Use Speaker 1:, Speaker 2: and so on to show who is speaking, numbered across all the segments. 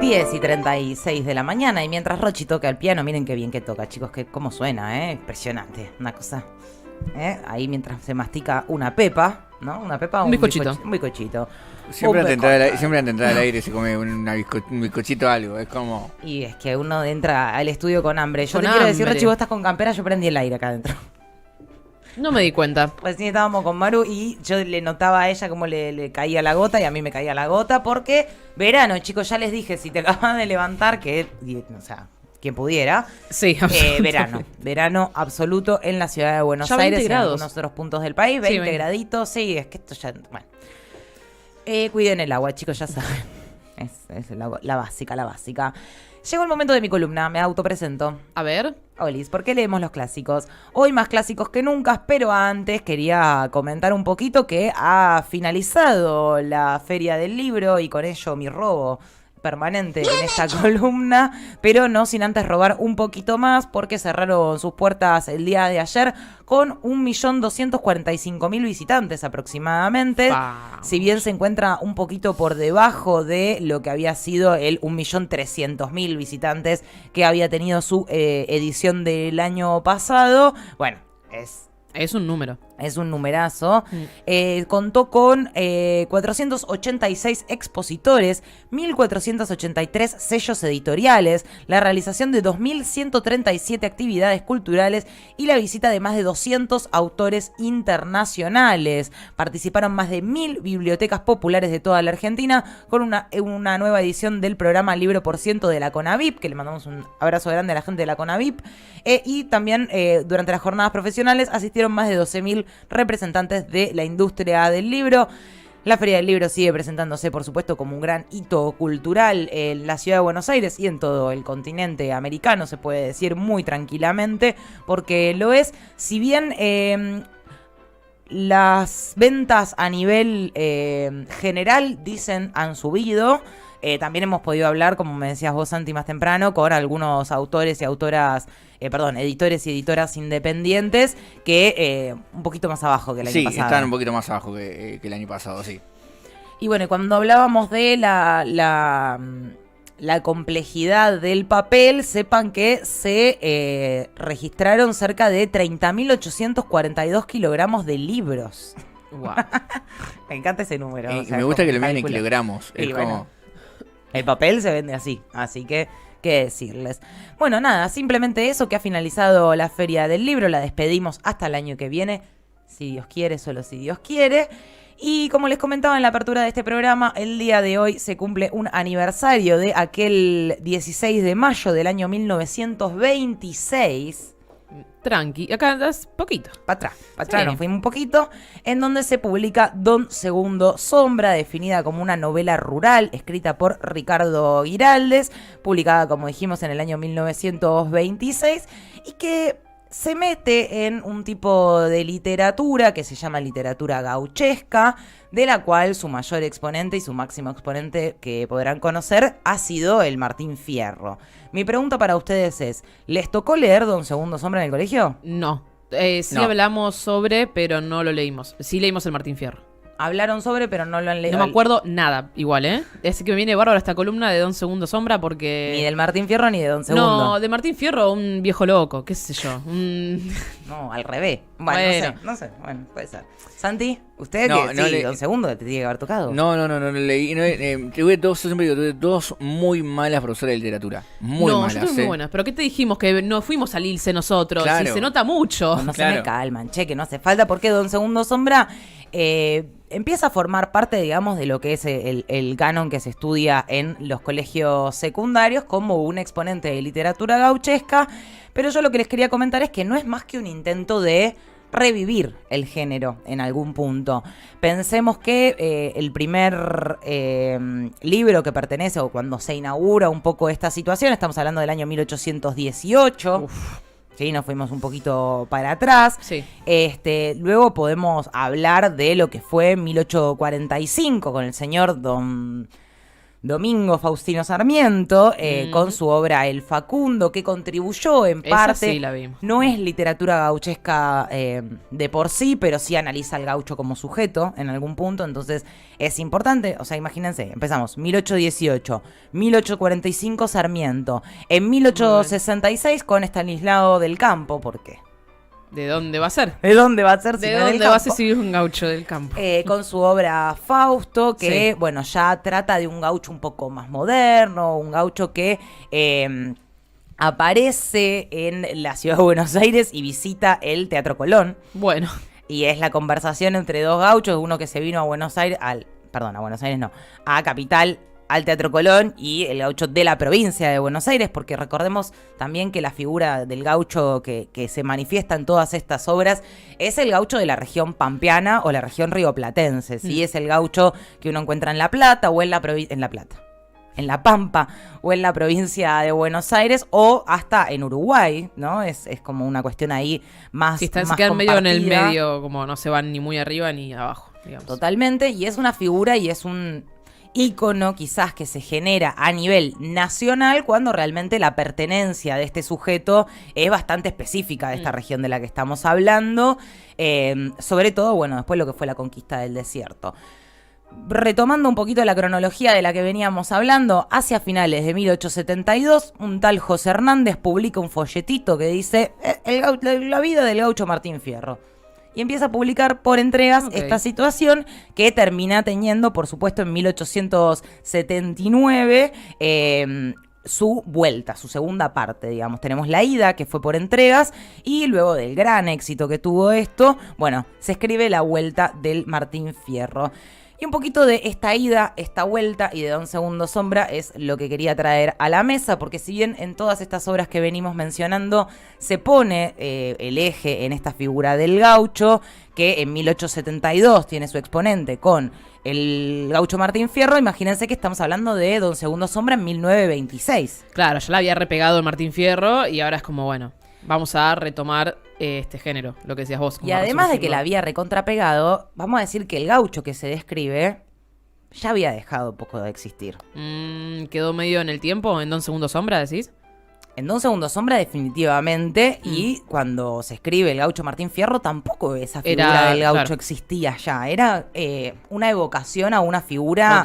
Speaker 1: 10:36 de la mañana y mientras Rochi toca el piano, miren qué bien que toca, chicos, que cómo suena, impresionante, una cosa. Ahí mientras se mastica una pepa, ¿no? Una pepa,
Speaker 2: un bizcochito.
Speaker 1: Un bizcochito.
Speaker 3: Siempre antes de entrar al aire se come un bizcochito o algo, es como...
Speaker 1: Y es que uno entra al estudio con hambre. Yo
Speaker 2: Con
Speaker 1: te quiero decir,
Speaker 2: hambre.
Speaker 1: Rochi, vos estás con campera, yo prendí el aire acá adentro.
Speaker 2: No me di cuenta.
Speaker 1: Pues sí, estábamos con Maru y yo le notaba a ella cómo le caía la gota y a mí me caía la gota porque verano, chicos, ya les dije, si te acabas de levantar, o sea, quien pudiera.
Speaker 2: Sí,
Speaker 1: Verano absoluto en la ciudad de Buenos
Speaker 2: Ya 20
Speaker 1: Aires,
Speaker 2: grados.
Speaker 1: en algunos otros puntos del país, 20 graditos, sí, es que esto ya, bueno. Cuiden el agua, chicos, ya saben. Es la básica. Llegó el momento de mi columna, me autopresento.
Speaker 2: A ver.
Speaker 1: Olis, ¿por qué leemos los clásicos? Hoy más clásicos que nunca, pero antes quería comentar un poquito que ha finalizado la Feria del Libro y con ello mi robo permanente en esta columna, pero no sin antes robar un poquito más porque cerraron sus puertas el día de ayer con 1.245.000 visitantes aproximadamente. Si bien se encuentra un poquito por debajo de lo que había sido el 1.300.000 visitantes que había tenido su edición del año pasado. Bueno,
Speaker 2: es un número.
Speaker 1: Es un numerazo. Contó con 486 expositores, 1.483 sellos editoriales, la realización de 2.137 actividades culturales y la visita de más de 200 autores internacionales. Participaron más de 1.000 bibliotecas populares de toda la Argentina con una nueva edición del programa Libro por Ciento de la CONAVIP, que le mandamos un abrazo grande a la gente de la CONAVIP. Y también durante las jornadas profesionales asistieron más de 12.000 representantes de la industria del libro. La Feria del Libro sigue presentándose, por supuesto, como un gran hito cultural en la ciudad de Buenos Aires y en todo el continente americano, se puede decir muy tranquilamente, porque lo es. Si bien las ventas a nivel general, dicen, han subido, también hemos podido hablar, como me decías vos, Santi, más temprano, con algunos autores y autoras, editores y editoras independientes que un poquito más abajo que el año pasado.
Speaker 3: Sí, están un poquito más abajo que el año pasado, sí.
Speaker 1: Y bueno, cuando hablábamos de la complejidad del papel, sepan que se registraron cerca de 30.842 kilogramos de libros.
Speaker 2: Wow.
Speaker 1: Me encanta ese número.
Speaker 3: Me gusta que lo miren en kilogramos.
Speaker 1: Y
Speaker 3: Es
Speaker 1: bueno,
Speaker 3: como...
Speaker 1: el papel se vende así que, ¿qué decirles? Bueno, nada, simplemente eso, que ha finalizado la Feria del Libro, la despedimos hasta el año que viene, si Dios quiere, solo si Dios quiere. Y como les comentaba en la apertura de este programa, el día de hoy se cumple un aniversario de aquel 16 de mayo del año 1926.
Speaker 2: Tranqui, acá das poquito.
Speaker 1: Para atrás nos fuimos un poquito, en donde se publica Don Segundo Sombra, definida como una novela rural, escrita por Ricardo Giraldes, publicada, como dijimos, en el año 1926, y que se mete en un tipo de literatura que se llama literatura gauchesca, de la cual su mayor exponente y su máximo exponente que podrán conocer ha sido el Martín Fierro. Mi pregunta para ustedes es, ¿les tocó leer Don Segundo Sombra en el colegio?
Speaker 2: No. Sí
Speaker 1: No.
Speaker 2: hablamos sobre, pero no lo leímos. Sí leímos el Martín Fierro.
Speaker 1: Hablaron sobre, pero no lo han leído.
Speaker 2: No me acuerdo nada, igual, ¿eh? Es que me viene bárbaro esta columna de Don Segundo Sombra porque...
Speaker 1: Ni del Martín Fierro ni de Don Segundo.
Speaker 2: No, de Martín Fierro, un viejo loco, qué sé yo.
Speaker 1: No, al revés. Bueno, no sé. Bueno, puede ser. Santi, usted Don Segundo te tiene que haber tocado.
Speaker 3: No leí. Tuve dos muy malas profesoras de literatura. Muy malas.
Speaker 2: Yo tuve muy buenas. ¿Pero qué te dijimos? Que no fuimos al ILSE nosotros.
Speaker 3: Claro.
Speaker 2: Y se nota mucho.
Speaker 1: No se me calman, che, que no hace falta, porque Don Segundo Sombra empieza a formar parte, digamos, de lo que es el canon que se estudia en los colegios secundarios como un exponente de literatura gauchesca, pero yo lo que les quería comentar es que no es más que un intento de revivir el género en algún punto. Pensemos que el primer libro que pertenece, o cuando se inaugura un poco esta situación, estamos hablando del año 1818.
Speaker 2: Uf.
Speaker 1: Sí, nos fuimos un poquito para atrás.
Speaker 2: Sí.
Speaker 1: Luego podemos hablar de lo que fue 1845 con el señor Don Domingo Faustino Sarmiento, con su obra El Facundo, que contribuyó en
Speaker 2: Esa
Speaker 1: parte.
Speaker 2: sí la vimos.
Speaker 1: No es literatura gauchesca de por sí, pero sí analiza al gaucho como sujeto en algún punto, entonces es importante. O sea, imagínense, empezamos 1818, 1845 Sarmiento, en 1866 con Estanislao del Campo, ¿por qué?
Speaker 2: ¿De dónde va a ser?
Speaker 1: ¿De dónde va a ser?
Speaker 2: ¿De
Speaker 1: si no del
Speaker 2: dónde va a
Speaker 1: campo?
Speaker 2: ser un gaucho del campo?
Speaker 1: Con su obra Fausto, que
Speaker 2: Sí.
Speaker 1: bueno, ya trata de un gaucho un poco más moderno, un gaucho que aparece en la ciudad de Buenos Aires y visita el Teatro Colón.
Speaker 2: Bueno,
Speaker 1: Y es la conversación entre dos gauchos, uno que se vino a Buenos Aires, a Capital, al Teatro Colón, y el gaucho de la provincia de Buenos Aires, porque recordemos también que la figura del gaucho que se manifiesta en todas estas obras es el gaucho de la región pampeana o la región rioplatense, ¿sí? Es el gaucho que uno encuentra en La Plata o en La Plata. En La Pampa o en la provincia de Buenos Aires o hasta en Uruguay, ¿no? Es como una cuestión ahí más
Speaker 2: si
Speaker 1: más
Speaker 2: se quedan medio en el
Speaker 1: compartida.
Speaker 2: medio, como no se van ni muy arriba ni abajo, digamos.
Speaker 1: Totalmente, y es una figura y es un ícono quizás que se genera a nivel nacional cuando realmente la pertenencia de este sujeto es bastante específica de esta región de la que estamos hablando, sobre todo, bueno, después lo que fue la conquista del desierto. Retomando un poquito la cronología de la que veníamos hablando, hacia finales de 1872, un tal José Hernández publica un folletito que dice la vida del gaucho Martín Fierro. Y empieza a publicar por entregas esta situación que termina teniendo, por supuesto, en 1879 su vuelta, su segunda parte, digamos. Tenemos la ida, que fue por entregas, y luego del gran éxito que tuvo esto, bueno, se escribe la vuelta del Martín Fierro. Y un poquito de esta ida, esta vuelta y de Don Segundo Sombra es lo que quería traer a la mesa, porque si bien en todas estas obras que venimos mencionando se pone el eje en esta figura del gaucho, que en 1872 tiene su exponente con el gaucho Martín Fierro, imagínense que estamos hablando de Don Segundo Sombra en 1926.
Speaker 2: Claro, ya la había repegado el Martín Fierro y ahora es como, bueno, vamos a retomar este género, lo que decías vos.
Speaker 1: Y además de que la había recontrapegado, vamos a decir que el gaucho que se describe ya había dejado un poco de existir.
Speaker 2: ¿Quedó medio en el tiempo? ¿En Don Segundo Sombra, decís?
Speaker 1: En Don Segundo Sombra definitivamente, y cuando se escribe el gaucho Martín Fierro tampoco esa figura del gaucho existía ya. Era una evocación a una figura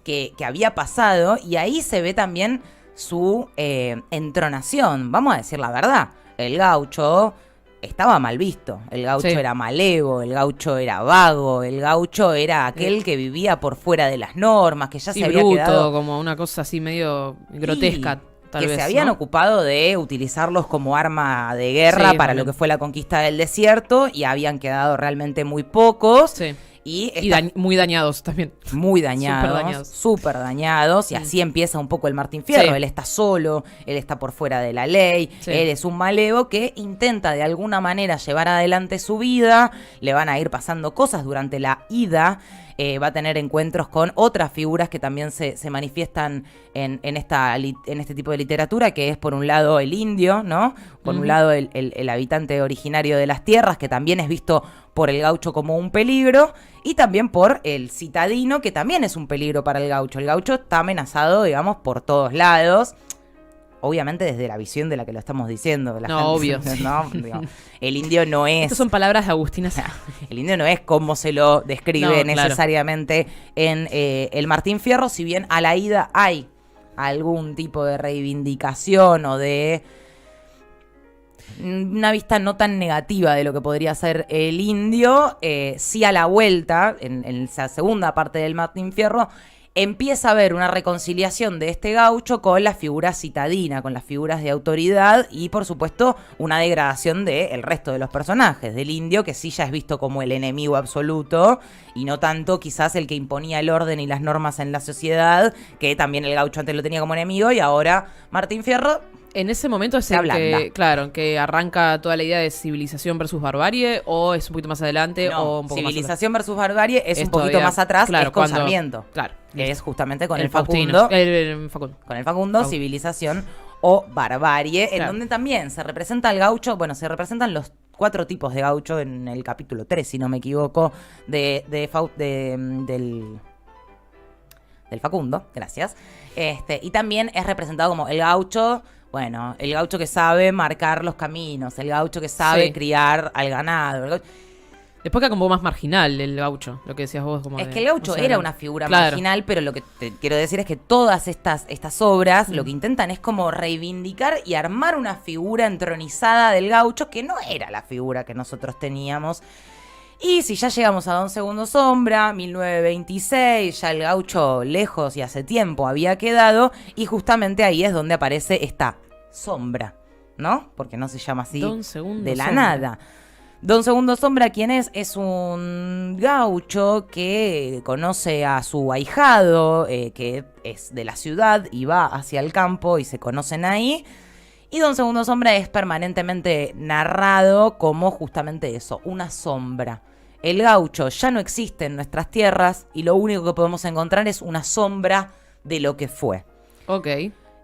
Speaker 1: que había pasado, y ahí se ve también su entronación. Vamos a decir la verdad, el gaucho estaba mal visto, el gaucho era malevo, el gaucho era vago, el gaucho era aquel que vivía por fuera de las normas, que ya se había
Speaker 2: bruto,
Speaker 1: quedado
Speaker 2: como una cosa así medio grotesca.
Speaker 1: Que se habían ocupado de utilizarlos como arma de guerra para lo que fue la conquista del desierto, y habían quedado realmente muy pocos.
Speaker 2: Sí.
Speaker 1: Y
Speaker 2: muy dañados también.
Speaker 1: Muy dañados. Súper dañados. Y así empieza un poco el Martín Fierro. Sí. Él está solo, él está por fuera de la ley. Sí. Él es un malevo que intenta de alguna manera llevar adelante su vida. Le van a ir pasando cosas durante la ida. Va a tener encuentros con otras figuras que también se manifiestan en este tipo de literatura, que es por un lado el indio, ¿no? Por un lado el habitante originario de las tierras, que también es visto por el gaucho como un peligro, y también por el citadino, que también es un peligro para el gaucho. El gaucho está amenazado, digamos, por todos lados. Obviamente desde la visión de la que lo estamos diciendo.
Speaker 2: Obvio.
Speaker 1: ¿No? Digamos, el indio no es...
Speaker 2: Estas son palabras agustinas.
Speaker 1: El indio no es como se lo describe necesariamente en el Martín Fierro, si bien a la ida hay algún tipo de reivindicación o de una vista no tan negativa de lo que podría ser el indio, sí a la vuelta, en esa segunda parte del Martín Fierro, empieza a haber una reconciliación de este gaucho con la figura citadina, con las figuras de autoridad, y por supuesto una degradación del resto de los personajes, del indio, que sí ya es visto como el enemigo absoluto y no tanto quizás el que imponía el orden y las normas en la sociedad, que también el gaucho antes lo tenía como enemigo, y ahora Martín Fierro...
Speaker 2: En ese momento es el que, claro, que arranca toda la idea de civilización versus barbarie, o es un poquito más adelante, o un poco
Speaker 1: civilización más versus barbarie es un poquito más atrás,
Speaker 2: claro,
Speaker 1: es con Sarmiento.
Speaker 2: Claro.
Speaker 1: Es justamente con el
Speaker 2: Facundo.
Speaker 1: Facundo. Con el Facundo, civilización o barbarie, en donde también se representa el gaucho, bueno, se representan los 4 tipos de gaucho en el capítulo 3, si no me equivoco, del del Facundo, gracias. Y también es representado como el gaucho, bueno, el gaucho que sabe marcar los caminos, el gaucho que sabe criar al ganado.
Speaker 2: Después queda como más marginal el gaucho, lo que decías vos. Como
Speaker 1: es que el gaucho era una figura
Speaker 2: claro.
Speaker 1: marginal, pero lo que te quiero decir es que todas estas obras lo que intentan es como reivindicar y armar una figura entronizada del gaucho que no era la figura que nosotros teníamos. Y si ya llegamos a Don Segundo Sombra, 1926, ya el gaucho lejos y hace tiempo había quedado, y justamente ahí es donde aparece esta sombra, ¿no? Porque no se llama así de la nada. Don Segundo Sombra, ¿quién es? Es un gaucho que conoce a su ahijado, que es de la ciudad y va hacia el campo y se conocen ahí. Y Don Segundo Sombra es permanentemente narrado como justamente eso, una sombra. El gaucho ya no existe en nuestras tierras y lo único que podemos encontrar es una sombra de lo que fue.
Speaker 2: Ok.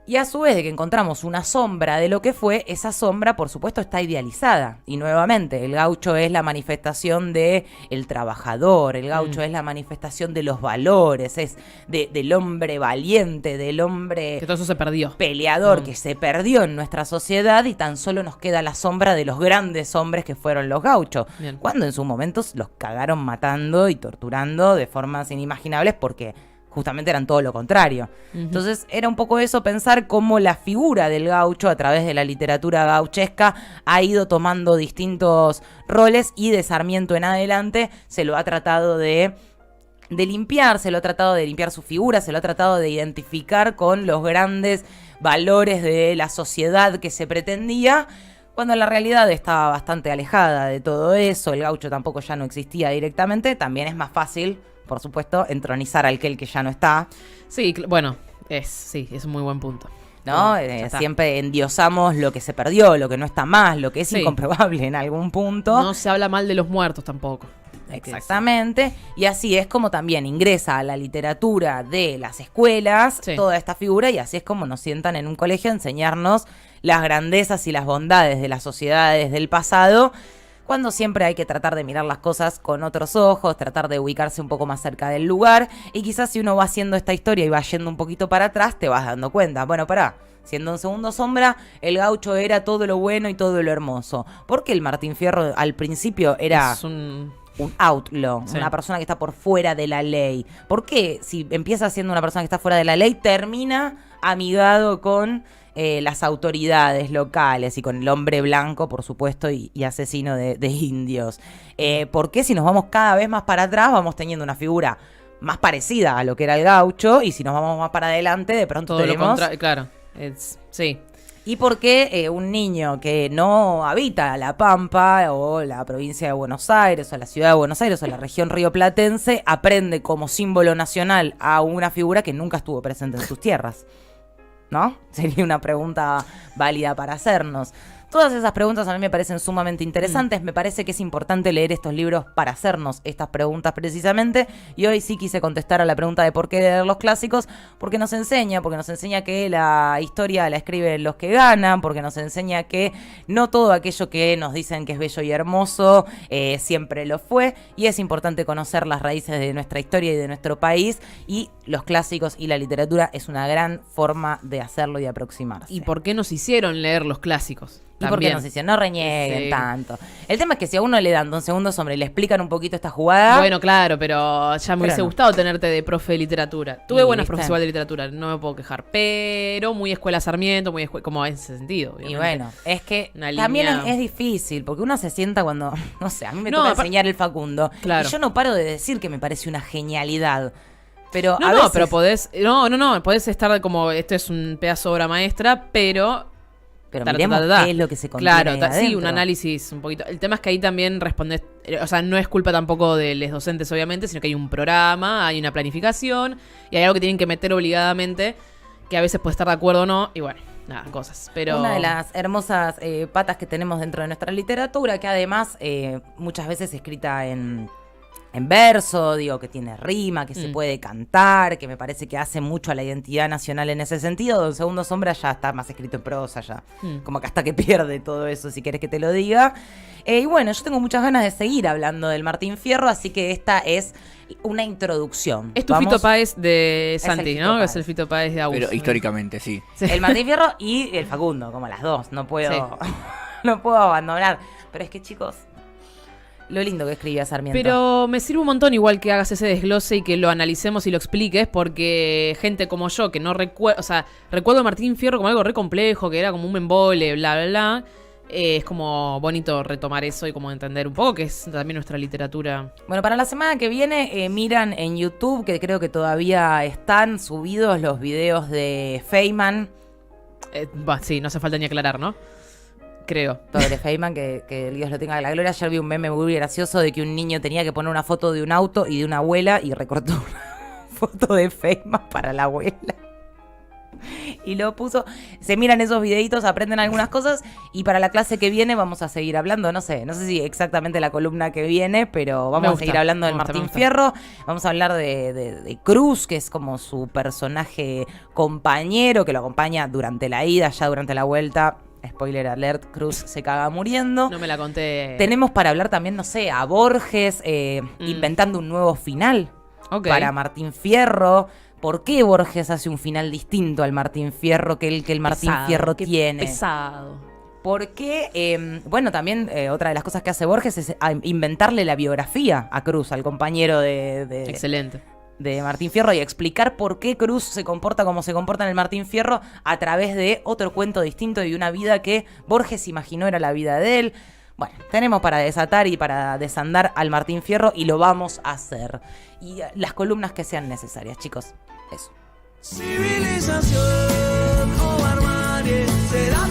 Speaker 1: Y a su vez de que encontramos una sombra de lo que fue, esa sombra por supuesto está idealizada. Y nuevamente, el gaucho es la manifestación del trabajador, el gaucho es la manifestación de los valores, es del hombre valiente, del hombre...
Speaker 2: Que todo eso se perdió.
Speaker 1: Peleador, que se perdió en nuestra sociedad y tan solo nos queda la sombra de los grandes hombres que fueron los gauchos. Bien. Cuando en sus momentos los cagaron matando y torturando de formas inimaginables porque... justamente eran todo lo contrario. Entonces era un poco eso, pensar cómo la figura del gaucho a través de la literatura gauchesca ha ido tomando distintos roles y de Sarmiento en adelante se lo ha tratado de limpiar, se lo ha tratado de limpiar su figura, se lo ha tratado de identificar con los grandes valores de la sociedad que se pretendía, cuando la realidad estaba bastante alejada de todo eso. El gaucho tampoco ya no existía directamente, también es más fácil, por supuesto, entronizar al que ya no está.
Speaker 2: Sí, bueno, es un muy buen punto.
Speaker 1: ¿No? Siempre endiosamos lo que se perdió, lo que no está más, lo que es incomprobable en algún punto.
Speaker 2: No se habla mal de los muertos tampoco.
Speaker 1: Exactamente. Y así es como también ingresa a la literatura de las escuelas toda esta figura, y así es como nos sientan en un colegio a enseñarnos las grandezas y las bondades de las sociedades del pasado, cuando siempre hay que tratar de mirar las cosas con otros ojos, tratar de ubicarse un poco más cerca del lugar, y quizás si uno va haciendo esta historia y va yendo un poquito para atrás, te vas dando cuenta, bueno, pará, siendo un Segundo Sombra, el gaucho era todo lo bueno y todo lo hermoso. Porque el Martín Fierro al principio era un outlaw, una persona que está por fuera de la ley. ¿Por qué si empieza siendo una persona que está fuera de la ley, termina amigado con... las autoridades locales y con el hombre blanco, por supuesto, y asesino de indios? Porque si nos vamos cada vez más para atrás, vamos teniendo una figura más parecida a lo que era el gaucho, y si nos vamos más para adelante, de pronto
Speaker 2: todo
Speaker 1: tenemos...
Speaker 2: claro, sí.
Speaker 1: Y porque un niño que no habita La Pampa o la provincia de Buenos Aires o la ciudad de Buenos Aires o la región rioplatense aprende como símbolo nacional a una figura que nunca estuvo presente en sus tierras, ¿no? Sería una pregunta válida para hacernos. Todas esas preguntas a mí me parecen sumamente interesantes. Me parece que es importante leer estos libros para hacernos estas preguntas precisamente. Y hoy sí quise contestar a la pregunta de por qué leer los clásicos. Porque nos enseña que la historia la escriben los que ganan. Porque nos enseña que no todo aquello que nos dicen que es bello y hermoso siempre lo fue. Y es importante conocer las raíces de nuestra historia y de nuestro país. Y los clásicos y la literatura es una gran forma de hacerlo y de aproximarse.
Speaker 2: ¿Y por qué nos hicieron leer los clásicos?
Speaker 1: ¿Y por qué nos dicen? No renieguen tanto. El tema es que si a uno le dan Don Segundo Sombra y le explican un poquito esta jugada...
Speaker 2: Bueno, claro, pero ya me hubiese gustado tenerte de profe de literatura. Tuve buenas profes igual de literatura, no me puedo quejar. Pero muy escuela Sarmiento, muy como en ese sentido. Obviamente.
Speaker 1: Y bueno, es que también es difícil, porque uno se sienta cuando... No sé, a mí me toca enseñar el Facundo. Claro. Y yo no paro de decir que me parece una genialidad. Pero a veces...
Speaker 2: pero podés... No, podés estar como... Esto es un pedazo de obra maestra, pero
Speaker 1: miremos qué es lo que se contiene.
Speaker 2: Claro, sí, un análisis un poquito. El tema es que ahí también respondés, o sea, no es culpa tampoco de los docentes, obviamente, sino que hay un programa, hay una planificación y hay algo que tienen que meter obligadamente, que a veces puede estar de acuerdo o no, y bueno, nada, cosas. Pero
Speaker 1: una de las hermosas patas que tenemos dentro de nuestra literatura, que además muchas veces escrita en en verso, digo, que tiene rima, que se puede cantar, que me parece que hace mucho a la identidad nacional en ese sentido. Don Segundo Sombra ya está más escrito en prosa, ya. Como que hasta que pierde todo eso, si querés que te lo diga. Y bueno, yo tengo muchas ganas de seguir hablando del Martín Fierro, así que esta es una introducción.
Speaker 2: Es tu Fito Páez de Santi,
Speaker 1: Fito
Speaker 2: ¿no?
Speaker 1: Páez.
Speaker 2: Es el Fito Páez de Agus.
Speaker 3: Pero históricamente, sí.
Speaker 1: El Martín Fierro y el Facundo, como las dos. No puedo, no puedo abandonar. Pero es que, chicos, lo lindo que escribía Sarmiento.
Speaker 2: Pero me sirve un montón igual que hagas ese desglose y que lo analicemos y lo expliques, porque gente como yo que no recuerdo, o sea, recuerdo a Martín Fierro como algo re complejo, que era como un embole, bla, bla, bla. Es como bonito retomar eso y como entender un poco que es también nuestra literatura.
Speaker 1: Bueno, para la semana que viene miran en YouTube, que creo que todavía están subidos los videos de Feynman.
Speaker 2: Sí, no hace falta ni aclarar, ¿no? Creo.
Speaker 1: Sobre Feynman, que Dios lo tenga en la gloria. Ayer vi un meme muy gracioso de que un niño tenía que poner una foto de un auto y de una abuela y recortó una foto de Feynman para la abuela. Y lo puso. Se miran esos videitos, aprenden algunas cosas. Y para la clase que viene vamos a seguir hablando. No sé si exactamente la columna que viene, pero vamos a seguir hablando del Martín Fierro. Vamos a hablar de Cruz, que es como su personaje compañero, que lo acompaña durante la ida, ya durante la vuelta. Spoiler alert, Cruz se caga muriendo.
Speaker 2: No me la conté.
Speaker 1: Tenemos para hablar también, no sé, a Borges inventando un nuevo final para Martín Fierro. ¿Por qué Borges hace un final distinto al Martín Fierro que el Martín Fierro tiene?
Speaker 2: Pesado.
Speaker 1: Porque, bueno, también otra de las cosas que hace Borges es inventarle la biografía a Cruz, al compañero
Speaker 2: Excelente.
Speaker 1: de Martín Fierro, y explicar por qué Cruz se comporta como se comporta en el Martín Fierro a través de otro cuento distinto y una vida que Borges imaginó era la vida de él. Bueno, tenemos para desatar y para desandar al Martín Fierro y lo vamos a hacer. Y las columnas que sean necesarias, chicos. Eso.
Speaker 4: Civilización o barbarie será